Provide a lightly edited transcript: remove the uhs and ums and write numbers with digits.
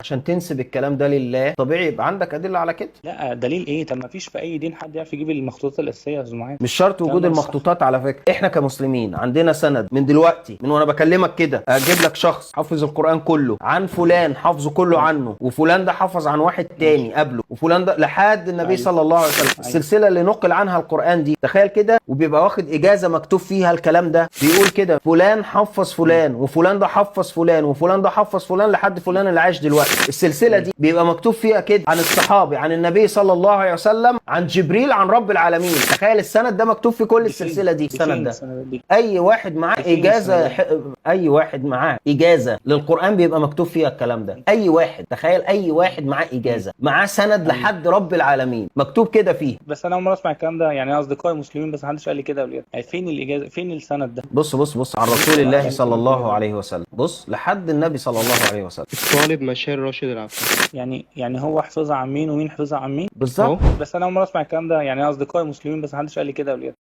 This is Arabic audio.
عشان تنسب الكلام ده لله طبيعي يبقى عندك ادله على كده. لا دليل ايه؟ طب ما فيش في اي دين حد يعرف يجيب المخطوطات الاساسيه يا استاذ معاذ. مش شرط الكلام وجود ده مش صح. المخطوطات على فكره، احنا كمسلمين عندنا سند من دلوقتي، من وانا بكلمك كده اجيب لك شخص حافظ القران كله عن فلان حافظه كله عنه، وفلان ده حفظ عن واحد تاني قبله، وفلان ده لحد النبي أيوة. صلى الله عليه وسلم. السلسله اللي نقل عنها القران دي تخيل كده، وبيبقى واخد اجازه مكتوب فيها الكلام ده، بيقول كده فلان حفظ فلان وفلان ده حفظ فلان وفلان ده حفظ فلان لحد فلان اللي عايش دلوقتي. السلسله دي بيبقى مكتوب فيها كده عن الصحابي، عن النبي صلى الله عليه وسلم، عن جبريل، عن رب العالمين. تخيل السند ده مكتوب في كل السلسله دي. السند ده اي واحد معاه اجازه اي واحد معاه اجازه للقران بيبقى مكتوب فيها الكلام ده. اي واحد، تخيل اي واحد معاه اجازه، معاه سند لحد رب العالمين مكتوب كده فيه. بس انا اول مره اسمع الكلام ده، يعني اصدقائي مسلمين بس محدش قال لي كده قبل كده. يعني فين الاجازه؟ فين السند ده؟ بص عن رسول الله صلى الله عليه وسلم، بص لحد النبي صلى الله عليه وسلم. الطالب مشاري راشد العفو. يعني هو حفظها عن مين ومين حفظها عن مين؟ بالظبط. بس انا اول مره اسمع الكلام ده، يعني اصدقائي مسلمين بس محدش قال لي كده قبل كده.